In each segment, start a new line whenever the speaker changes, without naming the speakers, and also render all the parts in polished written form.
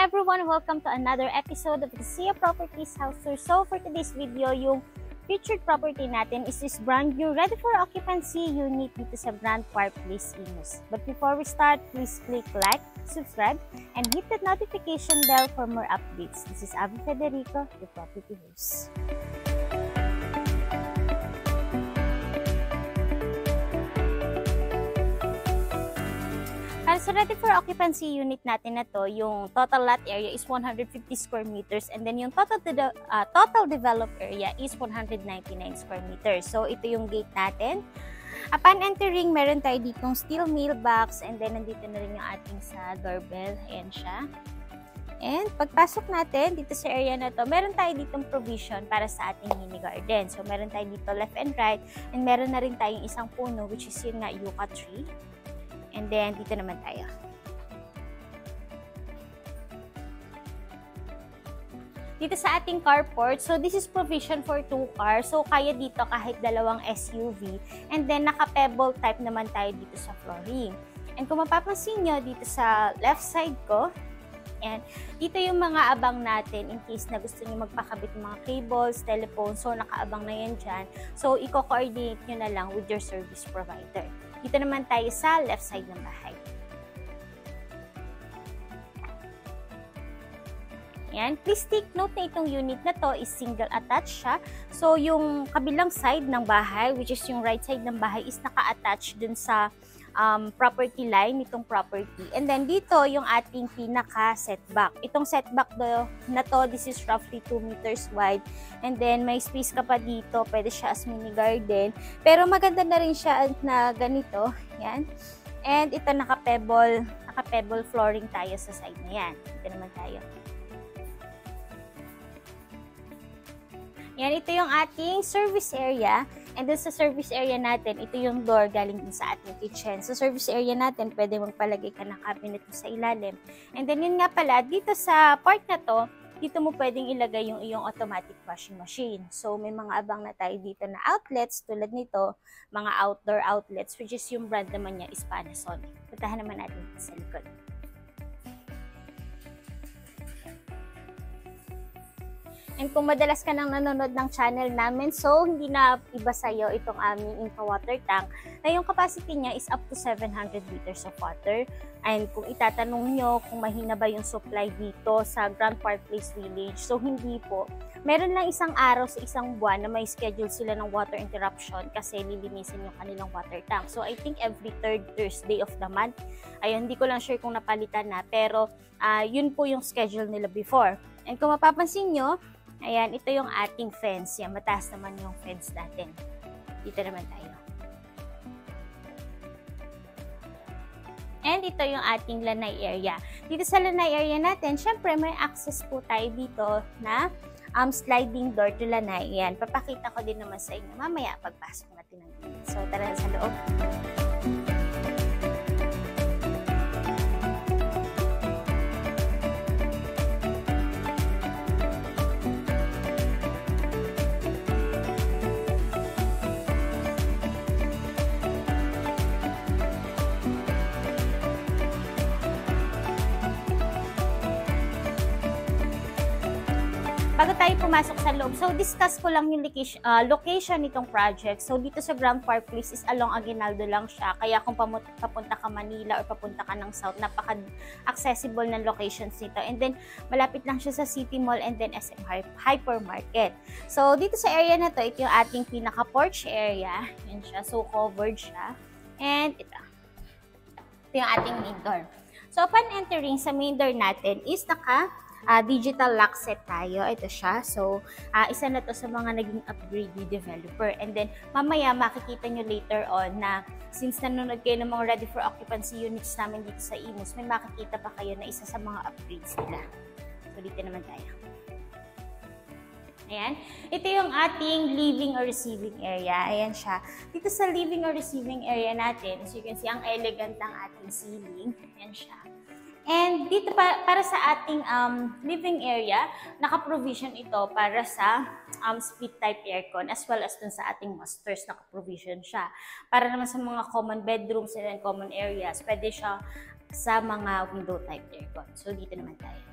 everyone! Welcome to another episode of the Sia Properties House Tour. So for today's video, yung featured property natin is this brand new ready for occupancy unit dito sa Grand Park Place, Imus. But before we start, please click like, subscribe, and hit that notification bell for more updates. This is Abby Federico, the property host. Para sa ready for occupancy unit natin na to, yung total lot area is 150 square meters and then yung total developed area is 199 square meters. So ito yung gate natin. Upon entering, meron tayo ditong steel mailbox and then nandito na rin yung ating sa doorbell. Ayan siya. And pagpasok natin dito sa area na to, meron tayo ditong provision para sa ating mini garden. So meron tayo dito left and right and meron na rin tayong isang puno which is yun nga yucca tree. And then, dito naman tayo. Dito sa ating carport, so this is provision for 2 cars. So, kaya dito kahit dalawang SUV. And then, naka-pebble type naman tayo dito sa flooring. And kung mapapansin nyo, dito sa left side ko, and dito yung mga abang natin in case na gusto nyo magpakabit ng mga cables, telephone. So, nakaabang na yan dyan. So, i-coordinate nyo na lang with your service provider. Dito naman tayo sa left side ng bahay. Yan. Please take note na itong unit na to is single attached siya. So, yung kabilang side ng bahay, which is yung right side ng bahay, is naka-attach dun sa property line nitong property. And then dito yung ating pinaka-setback. Itong setback na to, this is roughly 2 meters wide. And then may space ka pa dito, pwede siya as mini garden. Pero maganda na rin siya na ganito. Yan. And ito naka-pebble flooring tayo sa side na yan. Dito naman tayo. Yan, ito yung ating service area. And then sa service area natin, ito yung door galing din sa ating kitchen. So service area natin, pwede magpalagay ka ng cabinet sa ilalim. And then yun nga pala, dito sa part na to, dito mo pwedeng ilagay yung iyong automatic washing machine. So may mga abang na tayo dito na outlets, tulad nito, mga outdoor outlets, which is yung brand naman niya is Panasonic. Puntahan naman natin sa likod. And kung madalas ka nang nanonood ng channel namin, so hindi na iba sa'yo itong aming Inca water tank na yung capacity niya is up to 700 liters of water. And kung itatanong nyo kung mahina ba yung supply dito sa Grand Park Place Village, so hindi po. Meron lang isang araw sa isang buwan na may schedule sila ng water interruption kasi lilinisin yung kanilang water tank. So I think every 3rd Thursday of the month. Ayun, hindi ko lang sure kung napalitan na, pero yun po yung schedule nila before. And kung mapapansin nyo, ayan, ito yung ating fence. Yan, mataas naman yung fence natin. Dito naman tayo. And ito yung ating lanay area. Dito sa lanay area natin, syempre may access po tayo dito na sliding door to lanay. Yan, papakita ko din naman sa inyo mamaya pagpasok natin ng unit. So, tara sa loob. Bago tayo pumasok sa loob, so discuss ko lang yung location nitong project. So dito sa Grand Park Place is along Aguinaldo lang siya. Kaya kung papunta ka Manila or papunta ka ng South, napaka-accessible ng locations nito. And then malapit lang siya sa City Mall and then SM Hypermarket. So dito sa area na to, ito yung ating pinaka-porch area. Yan siya. So covered siya. And ito yung ating main door. So upon entering sa main door natin is digital lock set tayo. Ito siya. So, isa na to sa mga naging upgrade developer. And then, mamaya makikita nyo later on na since nanonood kayo ng mga ready for occupancy units namin dito sa Imus, may makikita pa kayo na isa sa mga upgrades nila. So, dito naman tayo. Ayan. Ito yung ating living or receiving area. Ayan siya. Dito sa living or receiving area natin, as you can see, ang elegant ng ating ceiling. Ayan siya. And dito para sa ating living area, naka-provision ito para sa split type aircon as well as dun sa ating masters, naka-provision siya. Para naman sa mga common bedrooms and common areas, pwede siya sa mga window type aircon. So dito naman tayo.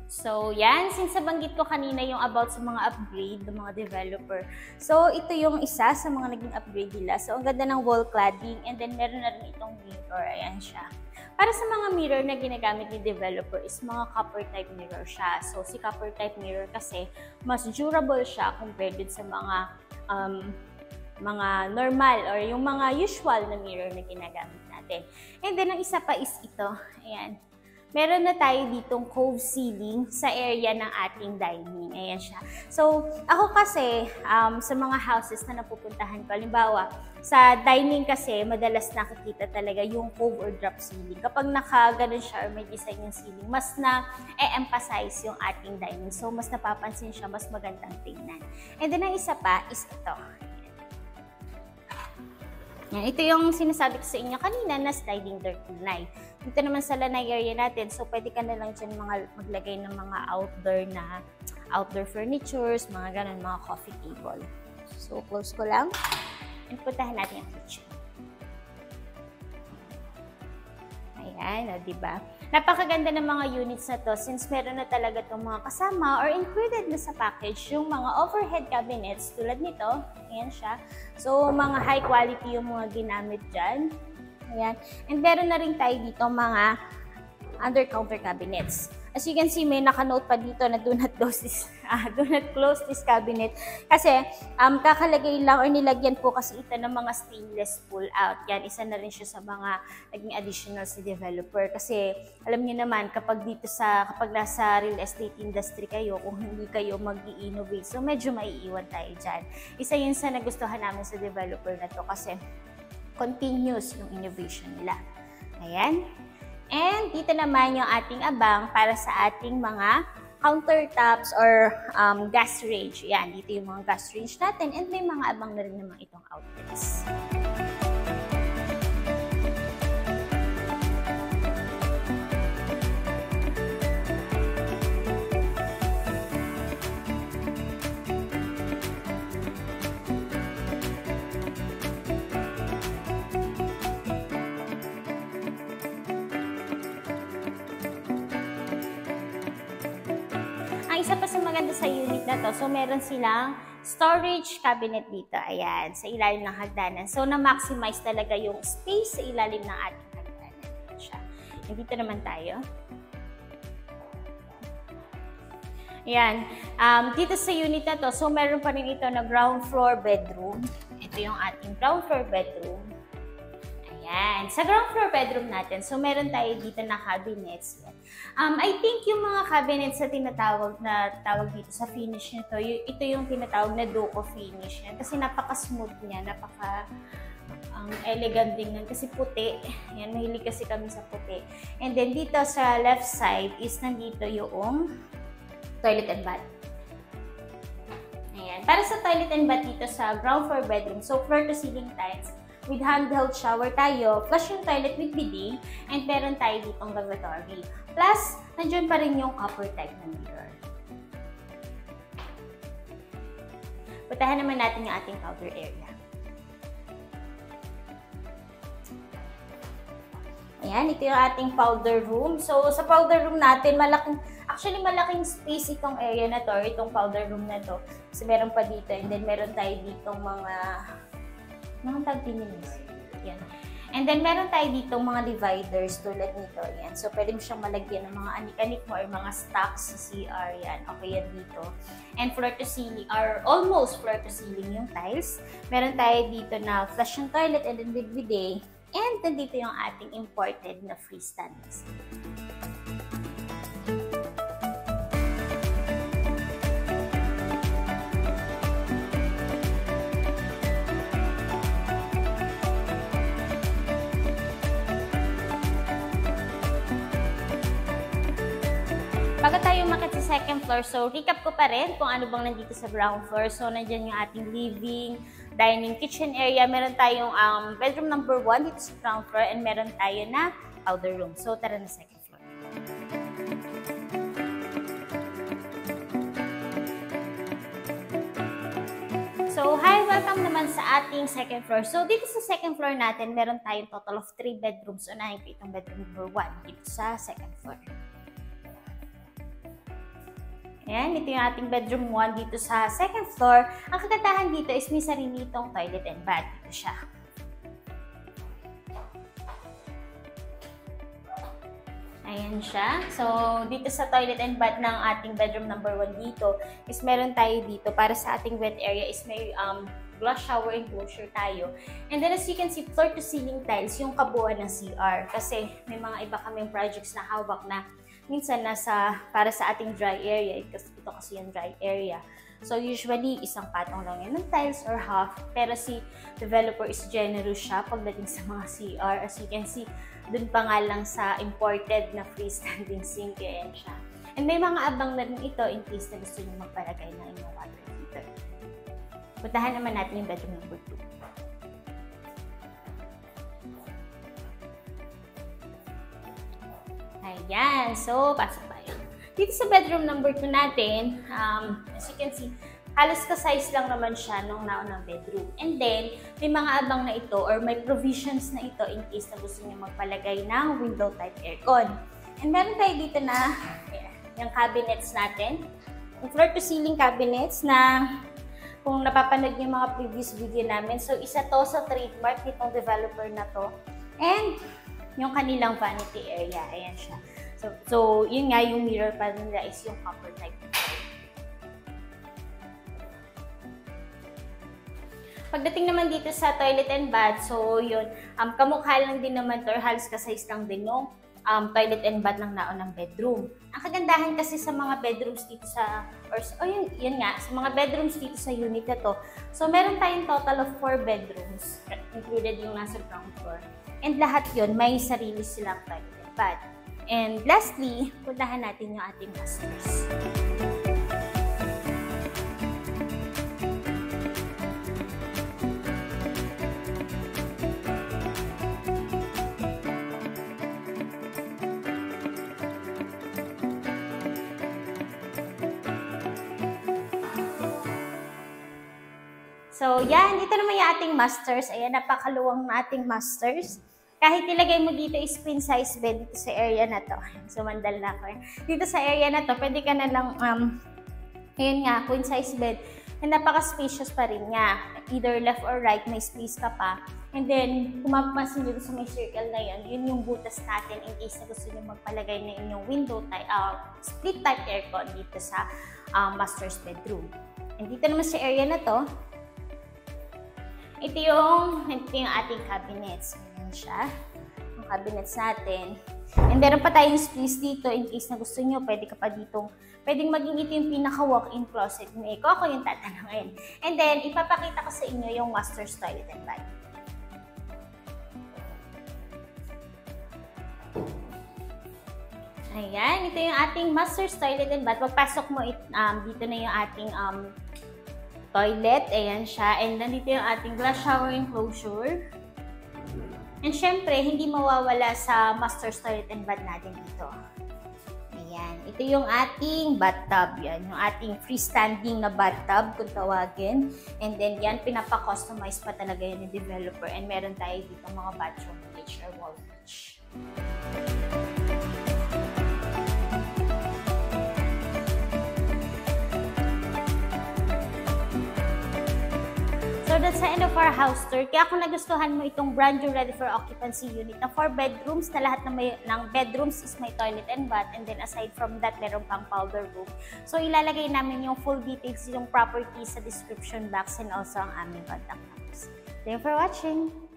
So, yan. Since nabanggit ko kanina yung about sa mga upgrade ng mga developer. So, ito yung isa sa mga naging upgrade nila. So, ang ganda ng wall cladding. And then, meron na rin itong mirror. Ayan siya. Para sa mga mirror na ginagamit ni developer is mga copper type mirror siya. So, si copper type mirror kasi mas durable siya compared din sa mga normal or yung mga usual na mirror na ginagamit natin. And then, ang isa pa is ito. Ayan. Meron na tayo ditong cove ceiling sa area ng ating dining. Ayan siya. So, ako kasi, sa mga houses na napupuntahan ko, halimbawa, sa dining kasi, madalas nakikita talaga yung cove or drop ceiling. Kapag naka-ganon siya or may design yung ceiling, mas na-emphasize yung ating dining. So, mas napapansin siya, mas magandang tingnan. And then, ang isa pa is ito. Yan, ito yung sinasabi ko sa inyo kanina na sliding door lanai. Dito naman sa lanai area natin, so pwede ka na lang dyan maglagay ng mga outdoor furnitures, mga ganun, mga coffee table. So, close ko lang. And puntahan natin yung kitchen. Ayan, diba? Napakaganda ng mga units na to since meron na talaga itong mga kasama or included na sa package yung mga overhead cabinets tulad nito. Ayan siya. So, mga high quality yung mga ginamit dyan. Ayan. And meron na rin tayo dito mga under counter cabinets. As you can see, may naka-note pa dito na do not close this cabinet. Kasi, kakalagay lang or nilagyan po kasi ito ng mga stainless pull-out. Yan, isa na rin siya sa mga naging additional sa developer. Kasi, alam niyo naman, kapag nasa real estate industry kayo, kung hindi kayo mag-i-innovate, so medyo maiiwan tayo dyan. Isa yun sa nagustuhan namin sa developer na to kasi continuous yung innovation nila. Ayan. And dito naman yung ating abang para sa ating mga countertops or gas range. Yan, dito yung mga gas range natin and may mga abang na rin naman itong outlets. Isa pa sa maganda sa unit na to, so meron silang storage cabinet dito. Ayan, sa ilalim ng hagdanan. So, na-maximize talaga yung space sa ilalim ng ating hagdanan. Ayan, dito naman tayo. Ayan, dito sa unit na to, so meron pa rin ito na ground floor bedroom. Ito yung ating ground floor bedroom. Ayan, sa ground floor bedroom natin, so meron tayo dito na cabinets. I think yung mga cabinets na tawag dito sa finish nito, ito yung tinatawag na Duco finish yan. Kasi napaka-smooth niya, elegant din yan kasi puti. Yan, mahilig kasi kami sa puti. And then dito sa left side is nandito yung toilet and bath. Ayan, para sa toilet and bath dito sa ground floor bedroom, so floor to ceiling tiles. With handheld shower tayo, flush yung toilet with bidet, and meron tayo ditong lavatory. Plus, nandiyan pa rin yung copper type ng mirror. Puntahan naman natin yung ating powder area. Ayan, ito yung ating powder room. So, sa powder room natin, malaking space itong area na to, itong powder room na to. Kasi meron pa dito, and then meron tayo ditong mga tag-tininis. Yan. And then, meron tayo dito mga dividers tulad nito. Yan. So, pwede mo siyang malagyan ng mga anik-anik mo or mga stocks sa CR. Yan. Okay yan dito. And floor to ceiling, or almost floor to ceiling yung tiles. Meron tayo dito na flush yung toilet and then with bidet. And nandito yung ating imported na freestanding sink. Bago tayo umakyat sa second floor, so recap ko pa rin kung ano bang nandito sa ground floor. So, nandyan yung ating living, dining, kitchen area. Meron tayong bedroom number 1 dito sa ground floor and meron tayo na powder room. So, tara na second floor. So, hi! Welcome naman sa ating second floor. So, dito sa second floor natin, meron tayong total of 3 bedrooms. Unahin ko itong bedroom number 1 dito sa second floor. Ayan, ito yung ating bedroom 1 dito sa second floor. Ang kagandahan dito is may sarili itong toilet and bath. Dito siya. Ayan siya. So, dito sa toilet and bath ng ating bedroom number 1 dito is meron tayo dito para sa ating wet area is may glass shower enclosure tayo. And then as you can see, floor to ceiling tiles yung kabuuan ng CR. Kasi may mga iba kaming projects na hawak na minsan para sa ating dry area. Ito kasi yung dry area. So usually, isang patong lang yan ng tiles or half. Pero si developer is generous siya pagdating sa mga CR. As you can see, dun pa nga lang sa imported na freestanding sink. Yan siya. And may mga abang na rin ito in case na gusto nyo magpalagay ng inyong water heater. Puntahan naman natin yung bedroom number 2. Ayan. So, pasok tayo. Dito sa bedroom number 2 natin, as you can see, halos ka-size lang naman siya nung naunang bedroom. And then, may mga abang na ito or may provisions na ito in case na gusto niyo magpalagay ng window type aircon. And meron tayo dito na yung cabinets natin. Yung floor to ceiling cabinets na kung napapanood niyo yung mga previous video namin. So, isa to sa trademark nitong developer na to. And yung kanilang vanity area. Ayan siya. So yun nga, yung mirror pa nila is yung copper type. Pagdating naman dito sa toilet and bath, so yun, kamukha lang din naman to, or halos ka-size lang din yung toilet and bath ng naunang bedroom. Ang kagandahan kasi sa mga bedrooms dito yun nga, sa mga bedrooms dito sa unit na to, so meron tayong total of 4 bedrooms, included yung nasa ground floor. And lahat yun, may sarili silang toilet and bath. And lastly, puntahan natin yung ating masters. So, yan. Ito naman yung ating masters. Ayan, napakaluwang na ating masters. Kahit ilagay mo dito is queen size bed dito sa area na to. Sumandal na ako. Dito sa area na to, pwede ka na lang, ayun nga, queen size bed. And napaka-spacious pa rin nga. Either left or right, may space ka pa. And then, kung mapapansin dito sa may circle na yan, yun yung butas natin in case na gusto nyo magpalagay na inyong window type, split type aircon dito sa master's bedroom. And dito naman sa area na to, ito yung ating cabinets. Ayan siya. Yung cabinets natin. And meron pa tayong space dito in case na gusto nyo, pwede ka pa ditong, pwedeng maging ito yung pinaka-walk-in closet mo. Ako yung tatanungin. And then, ipapakita ko sa inyo yung master's toilet and bath. Ayan, ito yung ating master's toilet and bath. Pagpasok mo, dito na yung ating toilet, ayan siya. And nandito yung ating glass shower enclosure. And syempre, hindi mawawala sa master's toilet and bath natin dito. Ayan. Ito yung ating bathtub. Yan. Yung ating freestanding na bathtub, kung tawagin. And then yan, pinapa-customize pa talaga yan ng developer. And meron tayo dito mga bathroom niche or wall niche. So that's the end of our house tour. Kaya kung nagustuhan mo itong brand new ready for occupancy unit na 4 bedrooms na lahat ng bedrooms is may toilet and bath, and then aside from that, meron pang powder room. So ilalagay namin yung full details, yung properties sa description box and also ang aming contact numbers. Thank you for watching!